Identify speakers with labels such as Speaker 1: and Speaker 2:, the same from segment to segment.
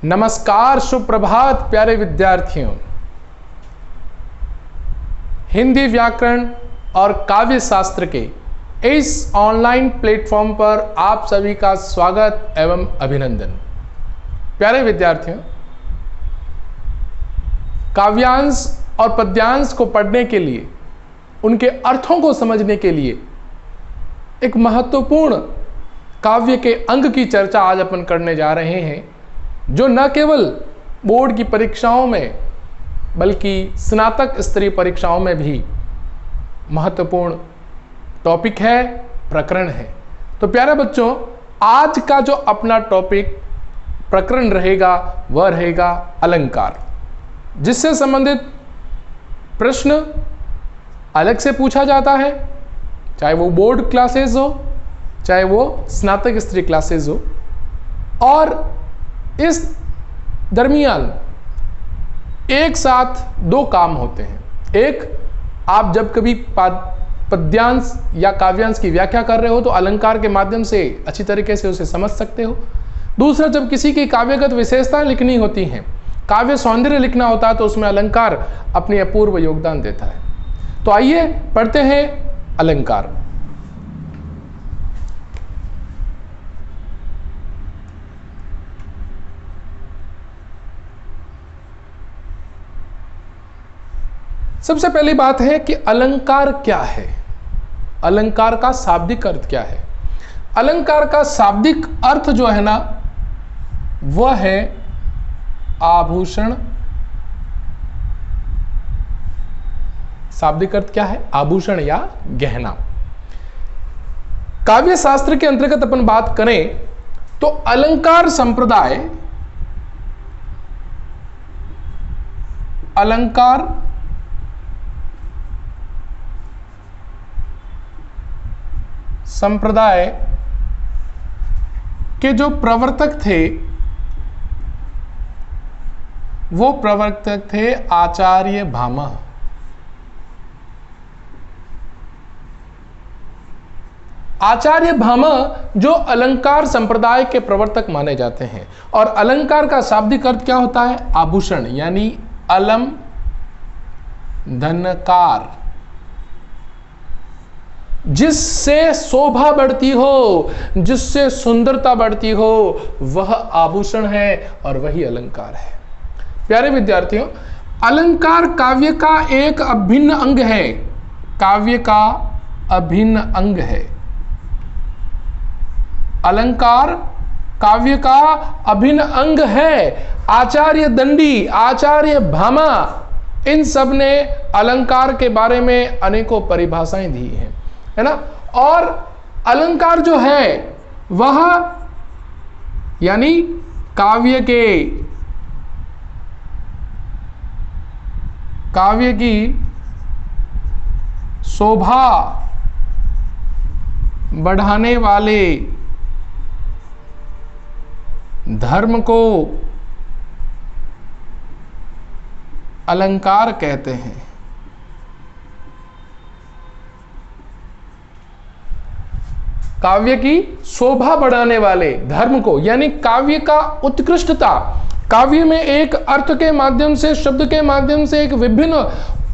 Speaker 1: नमस्कार, सुप्रभात प्यारे विद्यार्थियों। हिंदी व्याकरण और काव्य शास्त्र के इस ऑनलाइन प्लेटफॉर्म पर आप सभी का स्वागत एवं अभिनंदन। प्यारे विद्यार्थियों, काव्यांश और पद्यांश को पढ़ने के लिए, उनके अर्थों को समझने के लिए एक महत्वपूर्ण काव्य के अंग की चर्चा आज अपन करने जा रहे हैं, जो न केवल बोर्ड की परीक्षाओं में बल्कि स्नातक स्तरीय परीक्षाओं में भी महत्वपूर्ण टॉपिक है, प्रकरण है। तो प्यारे बच्चों, आज का जो अपना टॉपिक प्रकरण रहेगा वह रहेगा अलंकार, जिससे संबंधित प्रश्न अलग से पूछा जाता है, चाहे वो बोर्ड क्लासेस हो, चाहे वो स्नातक स्तरीय क्लासेस हो। और इस दरमियान एक साथ दो काम होते हैं। एक, आप जब कभी पद्यांश या काव्यांश की व्याख्या कर रहे हो तो अलंकार के माध्यम से अच्छी तरीके से उसे समझ सकते हो। दूसरा, जब किसी की काव्यगत विशेषताएं लिखनी होती हैं, काव्य सौंदर्य लिखना होता है, तो उसमें अलंकार अपनी अपूर्व योगदान देता है। तो आइए पढ़ते हैं अलंकार। सबसे पहली बात है कि अलंकार क्या है, अलंकार का शाब्दिक अर्थ क्या है। अलंकार का शाब्दिक अर्थ जो है ना, वह है आभूषण। शाब्दिक अर्थ क्या है? आभूषण या गहना। काव्य शास्त्र के अंतर्गत अपन बात करें तो अलंकार संप्रदाय, अलंकार संप्रदाय के जो प्रवर्तक थे वो प्रवर्तक थे आचार्य भामा। आचार्य भामा जो अलंकार संप्रदाय के प्रवर्तक माने जाते हैं। और अलंकार का शाब्दिक अर्थ क्या होता है? आभूषण, यानी अलम धनकार, जिससे शोभा बढ़ती हो, जिससे सुंदरता बढ़ती हो, वह आभूषण है और वही अलंकार है। प्यारे विद्यार्थियों, अलंकार काव्य का एक अभिन्न अंग है, काव्य का अभिन्न अंग है। अलंकार काव्य का अभिन्न अंग है। आचार्य दंडी, आचार्य भामा, इन सब ने अलंकार के बारे में अनेकों परिभाषाएं दी हैं, है ना। और अलंकार जो है वह यानी काव्य की शोभा बढ़ाने वाले धर्म को अलंकार कहते हैं। काव्य की शोभा बढ़ाने वाले धर्म को, यानी काव्य का उत्कृष्टता, काव्य में एक अर्थ के माध्यम से, शब्द के माध्यम से एक विभिन्न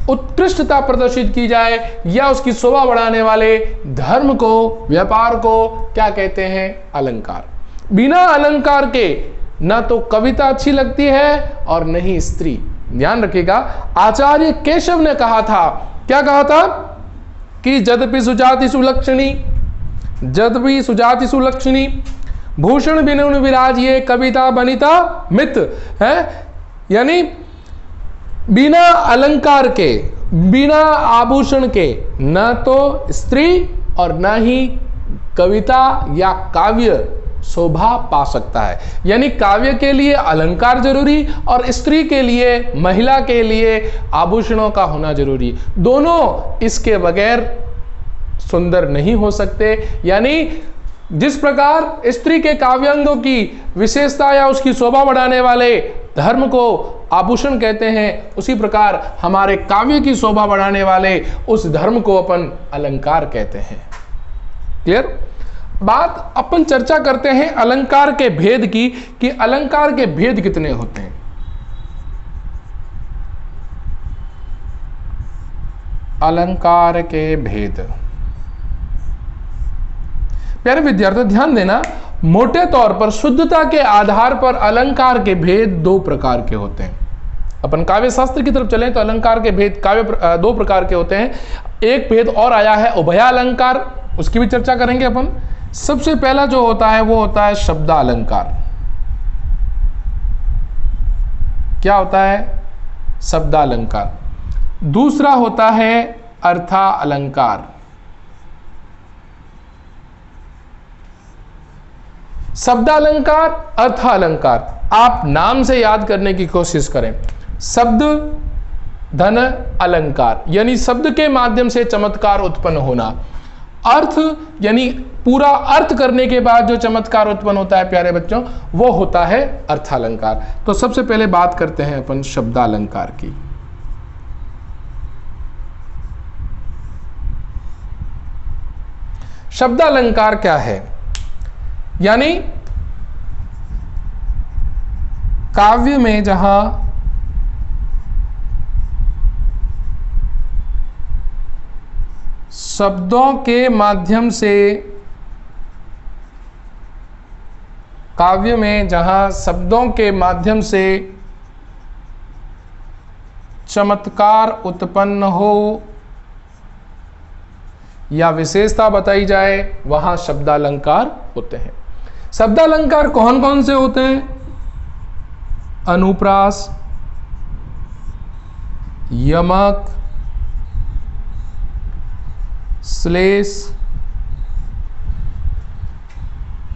Speaker 1: उत्कृष्टता प्रदर्शित की जाए, या उसकी शोभा बढ़ाने वाले धर्म को, व्यापार को क्या कहते हैं? अलंकार। बिना अलंकार के ना तो कविता अच्छी लगती है और न ही स्त्री। ध्यान रखिएगा, आचार्य केशव ने कहा था, क्या कहा था? कि यद्यपि सुजाति सुलक्षणी, यद्यपि सुजाति सुलक्षणी, भूषण बिनु विराजिए, कविता बनिता मित है। यानी बिना अलंकार के, बिना आभूषण के न तो स्त्री और न ही कविता या काव्य शोभा पा सकता है। यानी काव्य के लिए अलंकार जरूरी और स्त्री के लिए, महिला के लिए आभूषणों का होना जरूरी। दोनों इसके बगैर सुंदर नहीं हो सकते। यानी जिस प्रकार स्त्री के काव्यांगों की विशेषता या उसकी शोभा बढ़ाने वाले धर्म को आभूषण कहते हैं, उसी प्रकार हमारे काव्य की शोभा बढ़ाने वाले उस धर्म को अपन अलंकार कहते हैं। क्लियर? बात अपन चर्चा करते हैं अलंकार के भेद की, कि अलंकार के भेद कितने होते हैं। अलंकार के भेद, प्यारे विद्यार्थियों ध्यान देना, मोटे तौर पर शुद्धता के आधार पर अलंकार के भेद दो प्रकार के होते हैं। अपन काव्य शास्त्र की तरफ चलें तो अलंकार के भेद दो प्रकार के होते हैं। एक भेद और आया है उभया अलंकार, उसकी भी चर्चा करेंगे अपन। सबसे पहला जो होता है वो होता है शब्दालंकार। क्या होता है? शब्दालंकार। दूसरा होता है अर्था अलंकार। शब्दालंकार, अर्थालंकार, आप नाम से याद करने की कोशिश करें। शब्द धन अलंकार, यानी शब्द के माध्यम से चमत्कार उत्पन्न होना। अर्थ यानी पूरा अर्थ करने के बाद जो चमत्कार उत्पन्न होता है प्यारे बच्चों, वो होता है अर्थालंकार। तो सबसे पहले बात करते हैं अपन शब्दालंकार की। शब्दालंकार क्या है? यानी काव्य में जहां शब्दों के माध्यम से, काव्य में जहां शब्दों के माध्यम से चमत्कार उत्पन्न हो या विशेषता बताई जाए, वहां शब्दालंकार होते हैं। शब्दालंकार कौन कौन से होते हैं? अनुप्रास, यमक, श्लेष,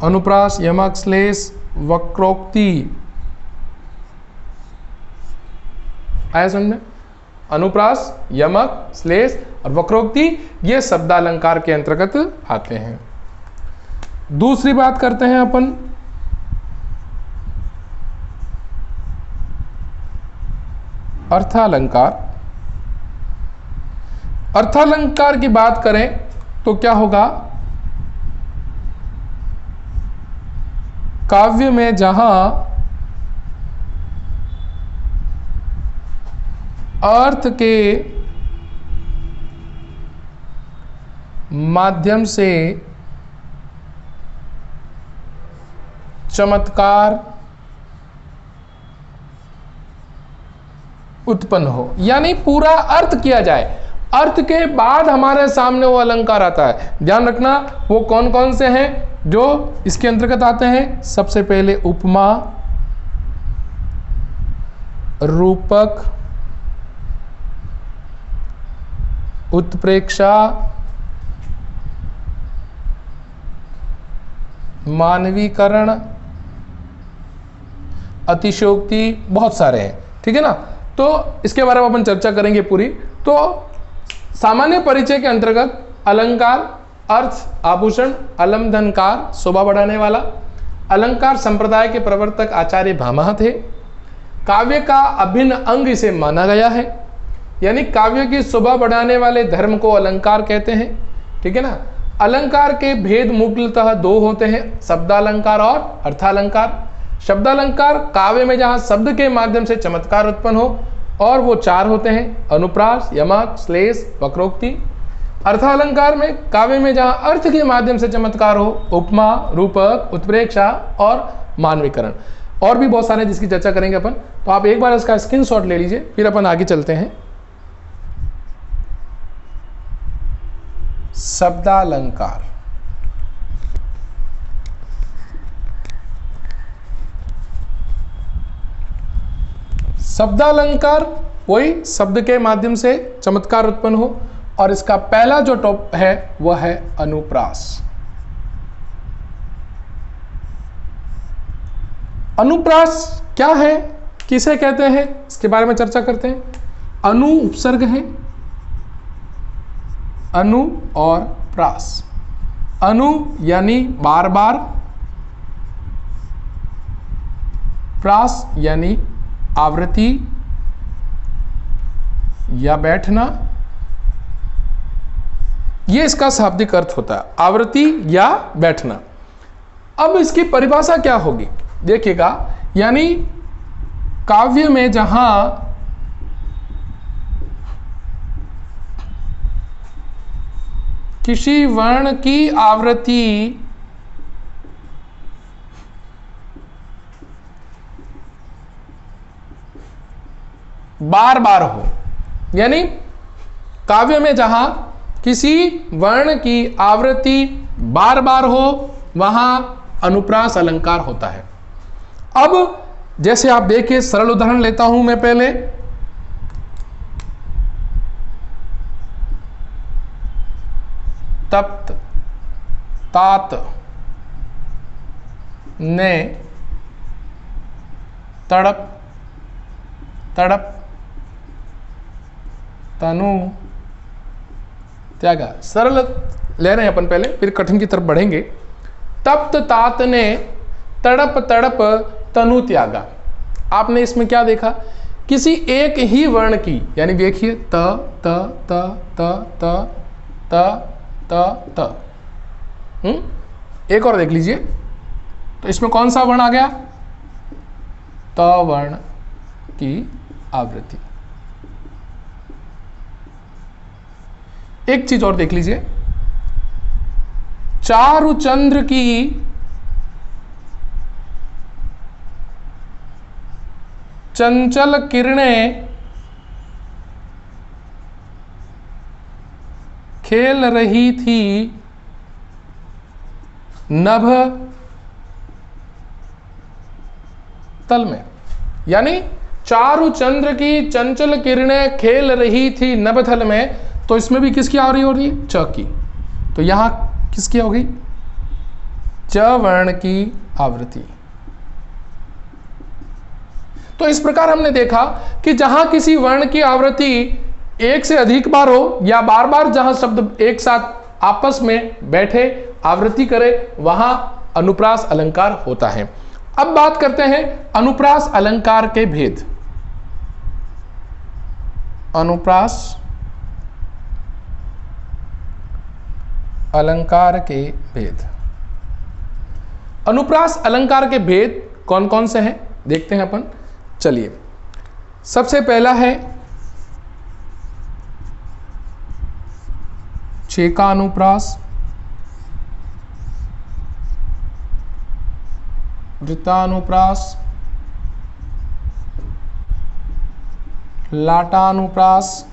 Speaker 1: अनुप्रास, यमक, श्लेष, वक्रोक्ति। आया समझ में? अनुप्रास, यमक, श्लेष और वक्रोक्ति ये शब्दालंकार के अंतर्गत आते हैं। दूसरी बात करते हैं अपन अर्थालंकार। अर्थालंकार की बात करें तो क्या होगा? काव्य में जहां अर्थ के माध्यम से चमत्कार उत्पन्न हो, यानी पूरा अर्थ किया जाए, अर्थ के बाद हमारे सामने वो अलंकार आता है। ध्यान रखना वो कौन कौन से हैं जो इसके अंतर्गत आते हैं। सबसे पहले उपमा, रूपक, उत्प्रेक्षा, मानवीकरण, अतिशयोक्ति, बहुत सारे हैं, ठीक है ना। तो इसके बारे में अपन चर्चा करेंगे पूरी। तो सामान्य परिचय के अंतर्गत अलंकार अर्थ, आभूषण, अलमधनकार, शोभा बढ़ाने वाला। अलंकार संप्रदाय के प्रवर्तक आचार्य भामह थे। काव्य का अभिन्न अंग इसे माना गया है, यानी काव्य की शोभा बढ़ाने वाले धर्म को अलंकार कहते हैं, ठीक है ना। अलंकार के भेद मुख्यतः दो होते हैं, शब्दालंकार और अर्थालंकार। शब्दालंकार काव्य में जहां शब्द के माध्यम से चमत्कार उत्पन्न हो, और वो चार होते हैं, अनुप्रास, यमक, श्लेष, वक्रोक्ति। अर्थालंकार में काव्य में जहां अर्थ के माध्यम से चमत्कार हो, उपमा, रूपक, उत्प्रेक्षा और मानवीकरण। और भी बहुत सारे जिसकी चर्चा करेंगे अपन। तो आप एक बार इसका स्क्रीनशॉट ले लीजिए, फिर अपन आगे चलते हैं। शब्दालंकार, शब्दालंकार वही शब्द के माध्यम से चमत्कार उत्पन्न हो, और इसका पहला जो टॉप है वह है अनुप्रास। अनुप्रास क्या है, किसे कहते हैं, इसके बारे में चर्चा करते हैं। अनु उपसर्ग है, अनु और प्रास। अनु यानी बार बार, प्रास यानी आवृत्ति या बैठना, ये इसका शाब्दिक अर्थ होता है, आवृत्ति या बैठना। अब इसकी परिभाषा क्या होगी देखिएगा, यानी काव्य में जहां किसी वर्ण की आवृत्ति बार बार हो, यानी काव्य में जहां किसी वर्ण की आवृत्ति बार बार हो वहां अनुप्रास अलंकार होता है। अब जैसे आप देखिए, सरल उदाहरण लेता हूं मैं पहले। तप्त, तात, ने, तड़प, तड़प, तनु, त्यागा। सरल ले रहे हैं अपन पहले, फिर कठिन की तरफ बढ़ेंगे। तप्त तात ने तड़प तड़प तनु त्यागा। आपने इसमें क्या देखा, किसी एक ही वर्ण की, यानी देखिए त त त त त त त त, एक और देख लीजिए, तो इसमें कौन सा वर्ण आ गया, त वर्ण की आवृत्ति। एक चीज और देख लीजिए, चारु चंद्र की चंचल किरणें खेल रही थी नभ तल में, यानी चारु चंद्र की चंचल किरणें खेल रही थी नभतल में, तो इसमें भी किसकी आ रही हो रही है, च की। तो यहां किसकी हो गई, च वर्ण की आवृत्ति। तो इस प्रकार हमने देखा कि जहां किसी वर्ण की आवृत्ति एक से अधिक बार हो या बार बार जहां शब्द एक साथ आपस में बैठे आवृत्ति करे वहां अनुप्रास अलंकार होता है। अब बात करते हैं अनुप्रास अलंकार के भेद। अनुप्रास अलंकार के भेद। अनुप्रास अलंकार के भेद कौन कौन से हैं देखते हैं अपन। चलिए, सबसे पहला है छेकानुप्रास, वृत्तानुप्रास, लाटानुप्रास,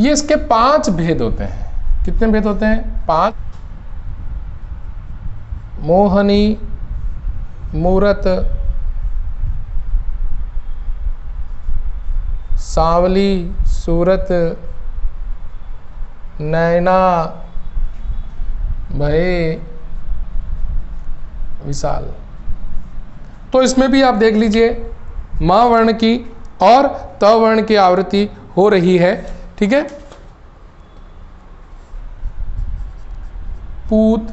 Speaker 1: ये इसके 5 भेद होते हैं। कितने भेद होते हैं, 5। मोहनी, मूरत, सांवली, सूरत, नैना, भय, विशाल। तो इसमें भी आप देख लीजिए म वर्ण की और त वर्ण की आवृत्ति हो रही है, ठीक है। पूत,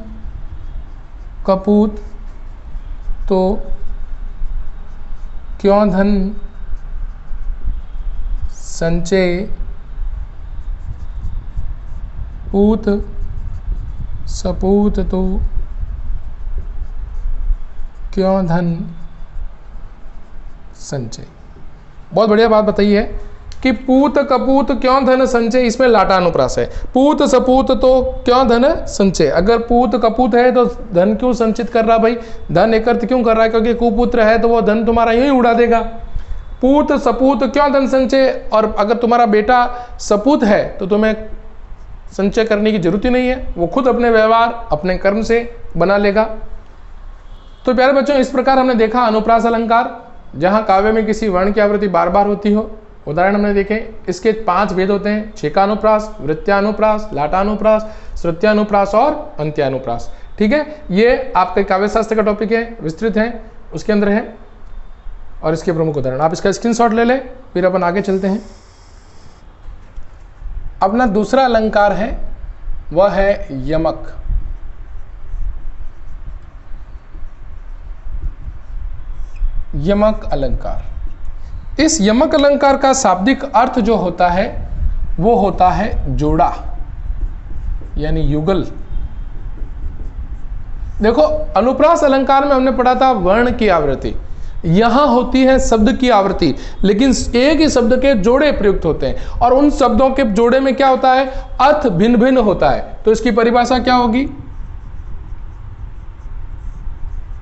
Speaker 1: कपूत, तो, क्यों धन, संचय, पूत, सपूत, तो, क्यों धन, संचय। बहुत बढ़िया बात बताई है कि पूत, कपूत, क्यों धन, संचय, इसमें लाटानुप्रास है। पूत, सपूत, तो, क्यों धन, संचय। अगर पूत कपूत है तो धन क्यों संचित कर रहा भाई, धन एक अर्थ क्यों कर रहा है, क्योंकि कुपुत्र है तो वो धन तुम्हारा यूं ही उड़ा देगा। पूत, सपूत, क्यों धन, संचय। और अगर तुम्हारा बेटा सपूत है तो तुम्हें संचय करने की जरूरत ही नहीं है, वो खुद अपने व्यवहार अपने कर्म से बना लेगा। तो प्यारे बच्चों, इस प्रकार हमने देखा अनुप्रास अलंकार, जहां काव्य में किसी वर्ण की आवृत्ति बार बार होती हो। उदाहरण हमने देखे, इसके 5 भेद होते हैं, छेकानुप्रास, वृत्त्यानुप्रास, लाटानुप्रास, श्रुत्यानुप्रास और अंत्यानुप्रास। ठीक है, ये आपके काव्य शास्त्र का टॉपिक है, विस्तृत है, उसके अंदर है और इसके प्रमुख उदाहरण। आप इसका स्क्रीनशॉट ले लें, फिर अपन आगे चलते हैं। अपना दूसरा अलंकार है वह है यमक। यमक अलंकार। इस यमक अलंकार का शाब्दिक अर्थ जो होता है वो होता है जोड़ा, यानी युगल। देखो, अनुप्रास अलंकार में हमने पढ़ा था वर्ण की आवृत्ति, यहां होती है शब्द की आवृत्ति, लेकिन एक ही शब्द के जोड़े प्रयुक्त होते हैं और उन शब्दों के जोड़े में क्या होता है, अर्थ भिन्न भिन्न होता है। तो इसकी परिभाषा क्या होगी?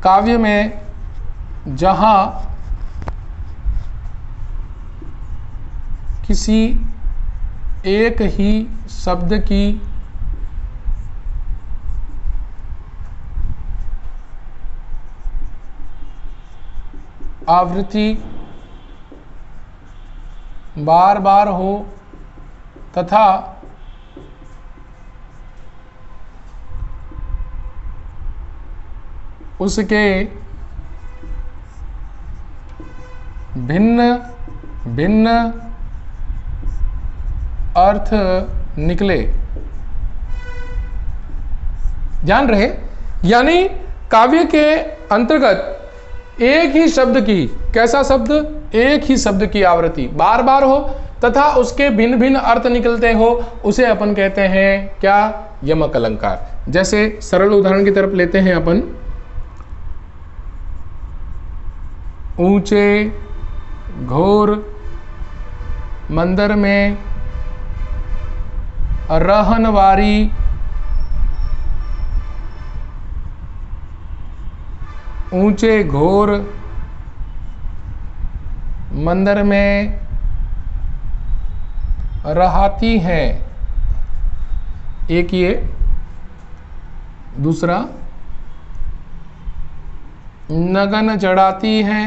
Speaker 1: काव्य में जहां किसी एक ही शब्द की आवृत्ति बार बार हो तथा उसके भिन्न भिन्न अर्थ निकले। ध्यान रहे, यानी काव्य के अंतर्गत एक ही शब्द की, कैसा शब्द, एक ही शब्द की आवृत्ति बार बार हो तथा उसके भिन्न भिन्न अर्थ निकलते हो, उसे अपन कहते हैं क्या? यमक अलंकार। जैसे सरल उदाहरण की तरफ लेते हैं अपन, ऊंचे घोर मंदिर में रहनवारी ऊंचे घोर मंदिर में रहती हैं। एक ये, दूसरा नगन चढ़ाती हैं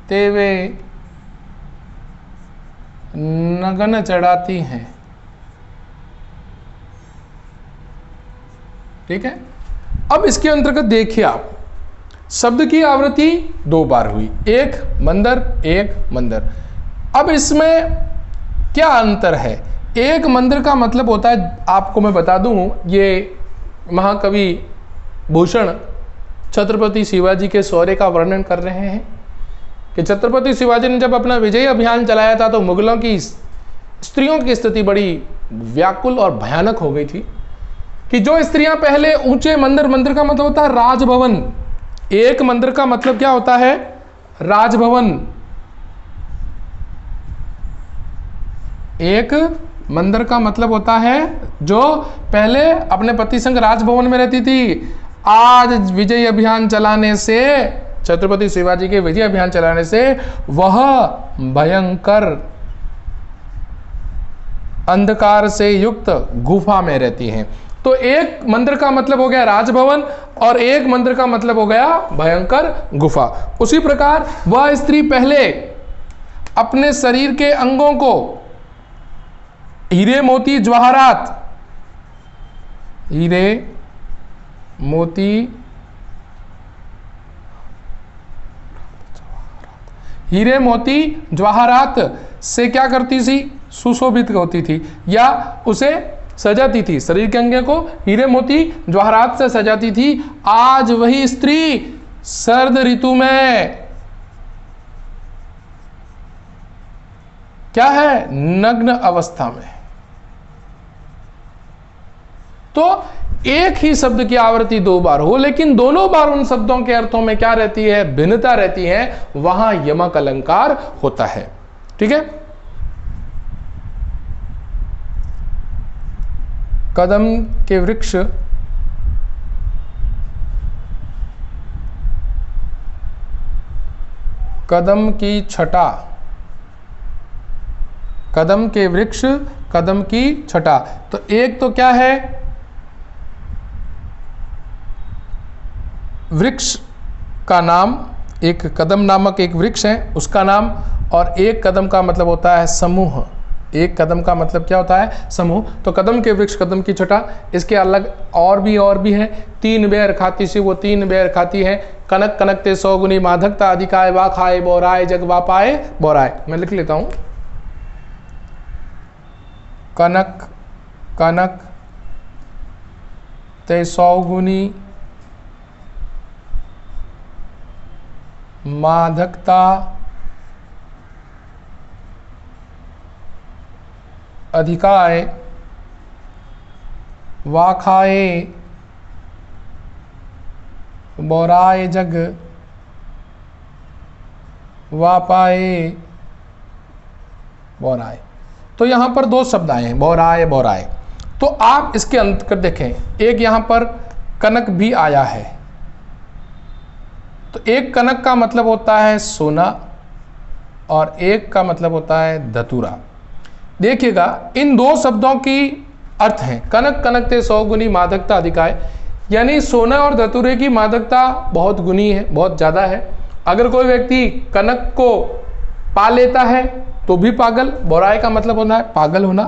Speaker 1: ते वे नगन चढ़ाती हैं। ठीक है। अब इसके अंतर्गत देखिए आप, शब्द की आवृत्ति दो बार हुई, एक मंदिर एक मंदिर। अब इसमें क्या अंतर है? एक मंदिर का मतलब होता है, आपको मैं बता दूं, ये महाकवि भूषण छत्रपति शिवाजी के शौर्य का वर्णन कर रहे हैं कि छत्रपति शिवाजी ने जब अपना विजय अभियान चलाया था तो मुगलों की स्त्रियों की स्थिति बड़ी व्याकुल और भयानक हो गई थी कि जो स्त्रियां पहले ऊंचे मंदिर, मंदिर का मतलब होता है राजभवन, एक मंदिर का मतलब क्या होता है? राजभवन। एक मंदिर का मतलब होता है जो पहले अपने पति संग राजभवन में रहती थी, आज विजय अभियान चलाने से, छत्रपति शिवाजी के विजय अभियान चलाने से वह भयंकर अंधकार से युक्त गुफा में रहती हैं। तो एक मंदिर का मतलब हो गया राजभवन और एक मंदिर का मतलब हो गया भयंकर गुफा। उसी प्रकार वह स्त्री पहले अपने शरीर के अंगों को हीरे मोती जवाहरात, हीरे मोती हीरे मोती जवाहरात से क्या करती थी? सुशोभित होती थी या उसे सजाती थी, शरीर के अंग को हीरे मोती जवाहरात से सजाती थी। आज वही स्त्री सर्द ऋतु में क्या है? नग्न अवस्था में। तो एक ही शब्द की आवृत्ति दो बार हो, लेकिन दोनों बार उन शब्दों के अर्थों में क्या रहती है? भिन्नता रहती है, वहां यमक अलंकार होता है। ठीक है। कदम के वृक्ष कदम की छटा, कदम के वृक्ष कदम की छटा। तो एक तो क्या है? वृक्ष का नाम, एक कदम नामक एक वृक्ष है उसका नाम, और एक कदम का मतलब होता है समूह। एक कदम का मतलब क्या होता है? समूह। तो कदम के वृक्ष कदम की छटा, इसके अलग और भी है। तीन बेर खाती सी वो तीन बेर खाती है, कनक कनकते 100 गुनी माधकता अधिकाय वा खाए बोराए जग वा पाए बोराए। मैं लिख लेता हूं, कनक, कनक ते 100 गुनी मादकता अधिकाय वाखाए बोराए जग वापाए बोराए। तो यहां पर दो शब्द आए हैं, बोराए बोराए। तो आप इसके अंत कर देखें, एक यहां पर कनक भी आया है। तो एक कनक का मतलब होता है सोना और एक का मतलब होता है धतूरा। देखिएगा इन दो शब्दों की अर्थ है, कनक कनक ते 100 गुनी मादकता अधिकाय, यानी सोना और धतूरे की मादकता बहुत गुनी है, बहुत ज्यादा है। अगर कोई व्यक्ति कनक को पा लेता है तो भी पागल, बोराए का मतलब होना है पागल होना,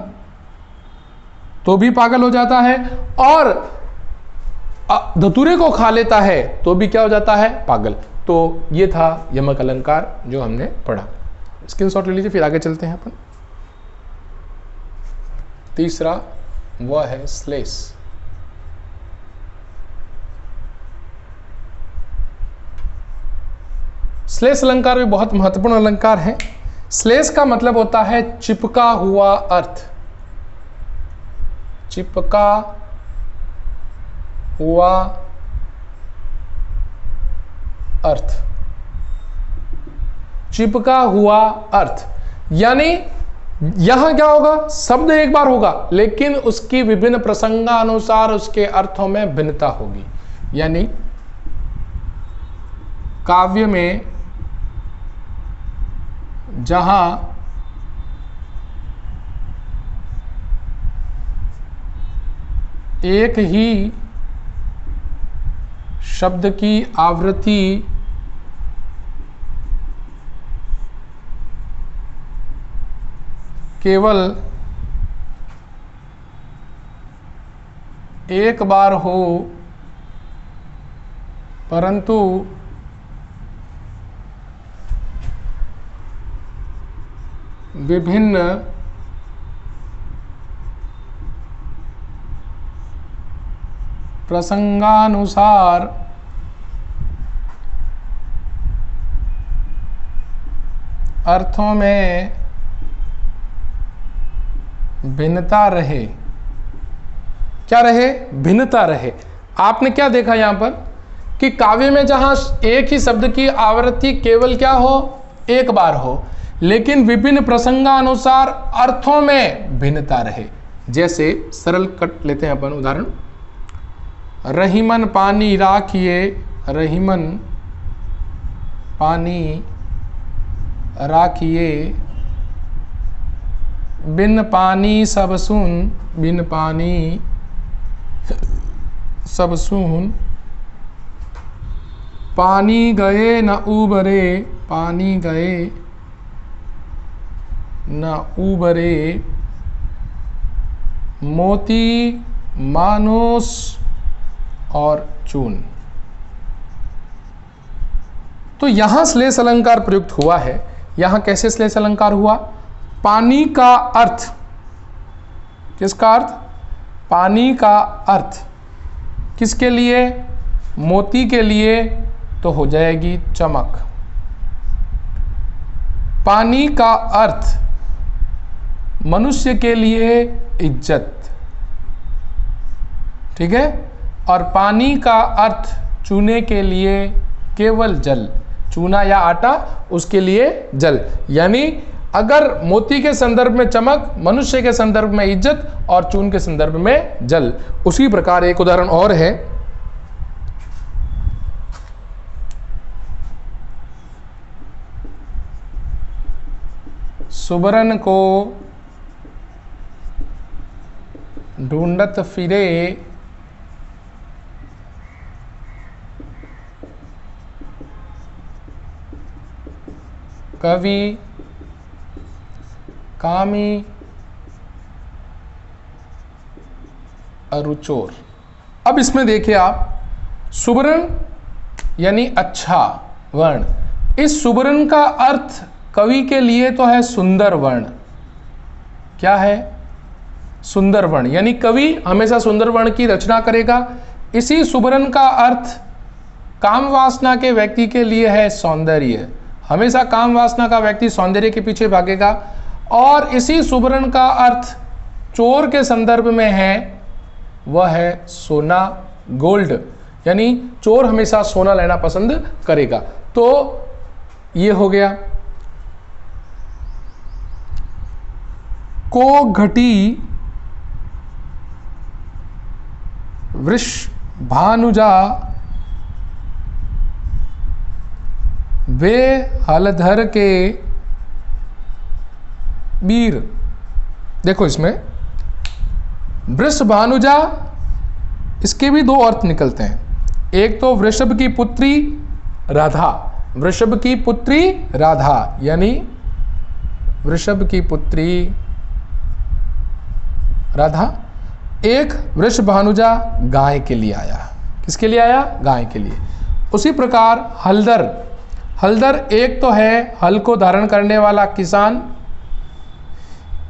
Speaker 1: तो भी पागल हो जाता है, और धतूरे को खा लेता है तो भी क्या हो जाता है, पागल। तो ये था यमक अलंकार जो हमने पढ़ा। स्क्रीनशॉट ले लीजिए, फिर आगे चलते हैं अपन। तीसरा वह है श्लेष। श्लेष अलंकार भी बहुत महत्वपूर्ण अलंकार है। श्लेष का मतलब होता है चिपका हुआ अर्थ, चिपका हुआ अर्थ, चिपका हुआ अर्थ, यानी यहां क्या होगा, शब्द एक बार होगा लेकिन उसकी विभिन्न प्रसंगानुसार उसके अर्थों में भिन्नता होगी। यानी काव्य में जहां एक ही शब्द की आवृत्ति केवल एक बार हो परंतु विभिन्न प्रसंगानुसार अर्थों में भिन्नता रहे। क्या रहे, भिन्नता रहे। आपने क्या देखा यहां पर कि काव्य में जहां एक ही शब्द की आवृत्ति केवल क्या हो, एक बार हो, लेकिन विभिन्न प्रसंगानुसार अर्थों में भिन्नता रहे। जैसे सरल कट लेते हैं अपन उदाहरण, रहीमन पानी राखिए, रहीमन पानी राखिए, बिन पानी सब सुन, बिन पानी सब सुन, पानी गए न उबरे, पानी गए न उबरे, मोती मानोस और चून। तो यहां श्लेष अलंकार प्रयुक्त हुआ है। यहां कैसे श्लेष अलंकार हुआ, पानी का अर्थ, किसका अर्थ, पानी का अर्थ किसके लिए, मोती के लिए, तो हो जाएगी चमक। पानी का अर्थ मनुष्य के लिए इज्जत, ठीक है, और पानी का अर्थ चूने के लिए केवल जल, चूना या आटा, उसके लिए जल। यानी अगर मोती के संदर्भ में चमक, मनुष्य के संदर्भ में इज्जत और चून के संदर्भ में जल। उसी प्रकार एक उदाहरण और है, सुबरन को ढूंढत फिरे, कवि कामी अरुचोर। अब इसमें देखिए आप, सुबरन यानी अच्छा वर्ण, इस सुबरन का अर्थ कवि के लिए तो है सुंदर वर्ण। क्या है, सुंदर वर्ण, यानी कवि हमेशा सुंदर वर्ण की रचना करेगा। इसी सुबरन का अर्थ काम वासना के व्यक्ति के लिए है सौंदर्य, हमेशा काम वासना का व्यक्ति सौंदर्य के पीछे भागेगा। और इसी सुबरन का अर्थ चोर के संदर्भ में है, वह है सोना, गोल्ड, यानी चोर हमेशा सोना लेना पसंद करेगा। तो ये हो गया। को घटी वृषभानुजा वे हलधर के वीर। देखो इसमें वृषभानुजा, इसके भी दो अर्थ निकलते हैं। एक तो वृषभ की पुत्री राधा, वृषभ की पुत्री राधा, यानी वृषभ की पुत्री राधा। एक वृषभानुजा गाय के लिए आया, किसके लिए आया? गाय के लिए। उसी प्रकार हलधर, हलधर एक तो है हल को धारण करने वाला किसान,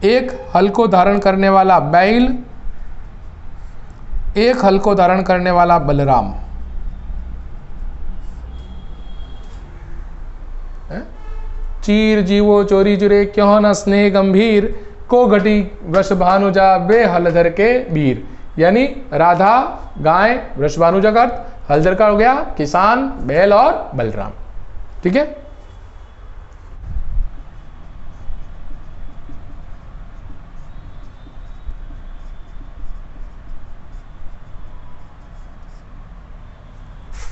Speaker 1: एक हल को धारण करने वाला बैल, एक हल को धारण करने वाला बलराम। चीर जीवो चोरी जुरे क्यों न स्नेह गंभीर, को घटी वृषभानुजा वे हलधर के वीर। यानी राधा, गाय, वृषभानुजा का अर्थ, हलधर का हो गया किसान, बैल और बलराम। ठीक है।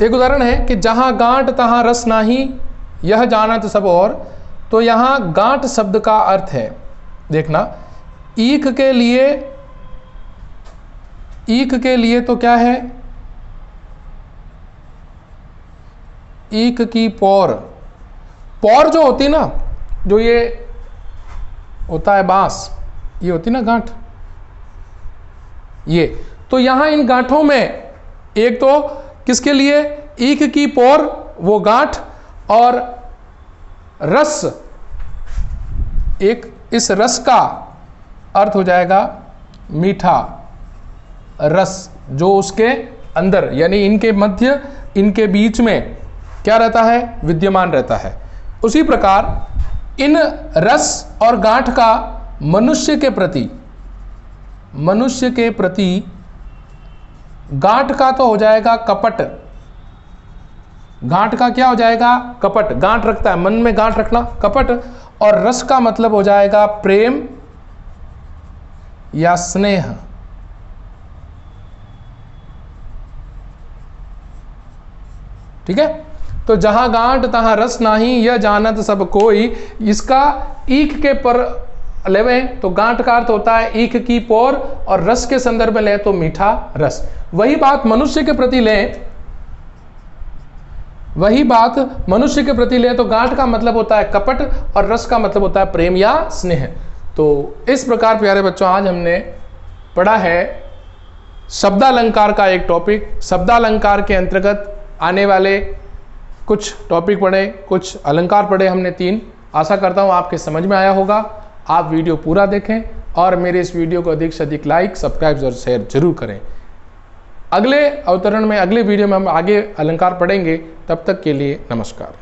Speaker 1: एक उदाहरण है कि जहां गांठ तहां रस नाही, यह जानत सब और। तो यहां गांठ शब्द का अर्थ है, देखना, ईख के लिए, ईख के लिए तो क्या है? ईख की पौर, पौर जो होती ना, जो ये होता है बांस, ये होती ना गांठ, ये तो यहां इन गांठों में एक तो किसके लिए? ईख की पौर, वो गांठ, और रस, एक इस रस का अर्थ हो जाएगा मीठा रस, जो उसके अंदर यानी इनके मध्य, इनके बीच में क्या रहता है? विद्यमान रहता है। उसी प्रकार इन रस और गांठ का मनुष्य के प्रति, मनुष्य के प्रति गांठ का तो हो जाएगा कपट, गांठ का क्या हो जाएगा? कपट, गांठ रखता है, मन में गांठ रखना, कपट। और रस का मतलब हो जाएगा प्रेम या स्नेह। ठीक है। तो जहां गांठ तहां रस नाही, यह जानत सब कोई। इसका ईख के पर लेवे तो गांठ का अर्थ होता है ईख की पोर, और रस के संदर्भ में ले तो मीठा रस। वही बात मनुष्य के प्रति लें, वही बात मनुष्य के प्रति ले तो गांठ का मतलब होता है कपट और रस का मतलब होता है प्रेम या स्नेह। तो इस प्रकार प्यारे बच्चों आज हमने पढ़ा है शब्दालंकार का एक टॉपिक। शब्दालंकार के अंतर्गत आने वाले कुछ टॉपिक पढ़े, कुछ अलंकार पढ़े हमने 3। आशा करता हूँ आपके समझ में आया होगा। आप वीडियो पूरा देखें और मेरे इस वीडियो को अधिक से अधिक लाइक, सब्सक्राइब और शेयर जरूर करें। अगले अवतरण में, अगले वीडियो में हम आगे अलंकार पढ़ेंगे। तब तक के लिए नमस्कार।